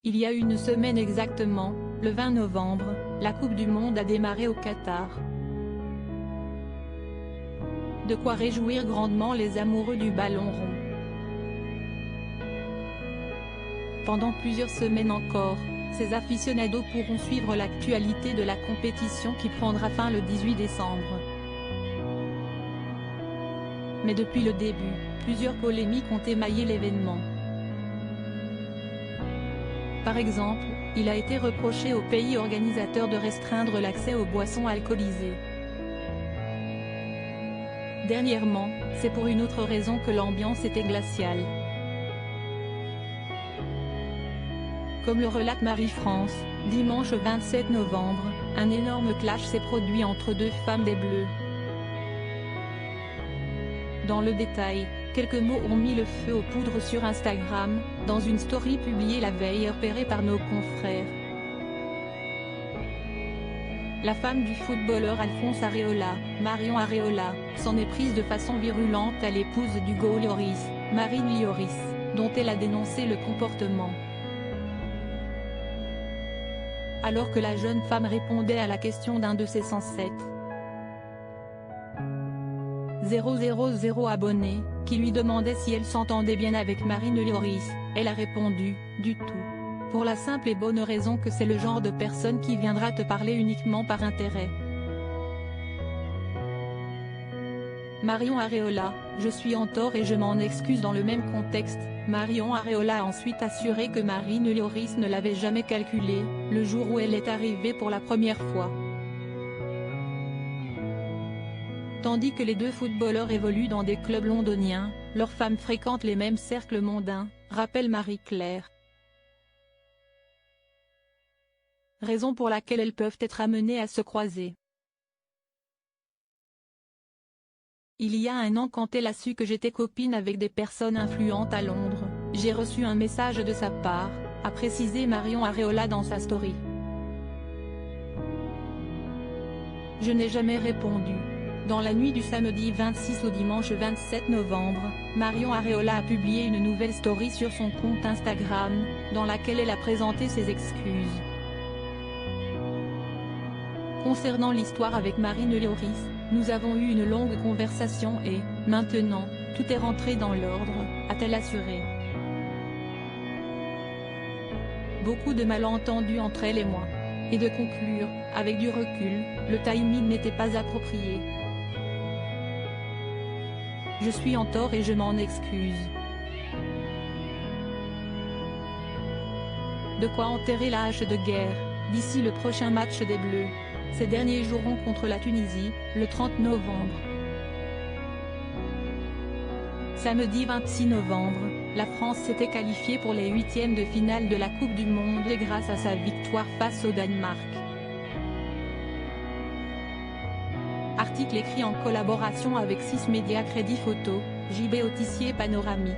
Il y a une semaine exactement, le 20 novembre, la Coupe du Monde a démarré au Qatar. De quoi réjouir grandement les amoureux du ballon rond. Pendant plusieurs semaines encore, ces aficionados pourront suivre l'actualité de la compétition qui prendra fin le 18 décembre. Mais depuis le début, plusieurs polémiques ont émaillé l'événement. Par exemple, il a été reproché au pays organisateur de restreindre l'accès aux boissons alcoolisées. Dernièrement, c'est pour une autre raison que l'ambiance était glaciale. Comme le relate Marie-France, dimanche 27 novembre, un énorme clash s'est produit entre deux femmes des Bleus. Dans le détail, quelques mots ont mis le feu aux poudres sur Instagram, dans une story publiée la veille et repérée par nos confrères. La femme du footballeur Alphonse Areola, Marion Areola, s'en est prise de façon virulente à l'épouse d'Hugo Lloris, Marine Lloris, dont elle a dénoncé le comportement. Alors que la jeune femme répondait à la question d'un de ses 107 000 abonnés, qui lui demandait si elle s'entendait bien avec Marine Lloris, elle a répondu « du tout ». Pour la simple et bonne raison que c'est le genre de personne qui viendra te parler uniquement par intérêt. Marion Areola, je suis en tort et je m'en excuse. Dans le même contexte, Marion Areola a ensuite assuré que Marine Lloris ne l'avait jamais calculé, le jour où elle est arrivée pour la première fois. Tandis que les deux footballeurs évoluent dans des clubs londoniens, leurs femmes fréquentent les mêmes cercles mondains, rappelle Marie-Claire. Raison pour laquelle elles peuvent être amenées à se croiser. Il y a un an, quand elle a su que j'étais copine avec des personnes influentes à Londres, j'ai reçu un message de sa part, a précisé Marion Areola dans sa story. Je n'ai jamais répondu. Dans la nuit du samedi 26 au dimanche 27 novembre, Marion Areola a publié une nouvelle story sur son compte Instagram, dans laquelle elle a présenté ses excuses. Concernant l'histoire avec Marine Lloris, nous avons eu une longue conversation et, maintenant, tout est rentré dans l'ordre, a-t-elle assuré. Beaucoup de malentendus entre elle et moi. Et de conclure, avec du recul, le timing n'était pas approprié. Je suis en tort et je m'en excuse. De quoi enterrer la hache de guerre, d'ici le prochain match des Bleus. Ces derniers joueront contre la Tunisie, le 30 novembre. Samedi 26 novembre, la France s'était qualifiée pour les huitièmes de finale de la Coupe du Monde et grâce à sa victoire face au Danemark. Article écrit en collaboration avec 6 médias Crédit Photo, JB Autissier Panoramique.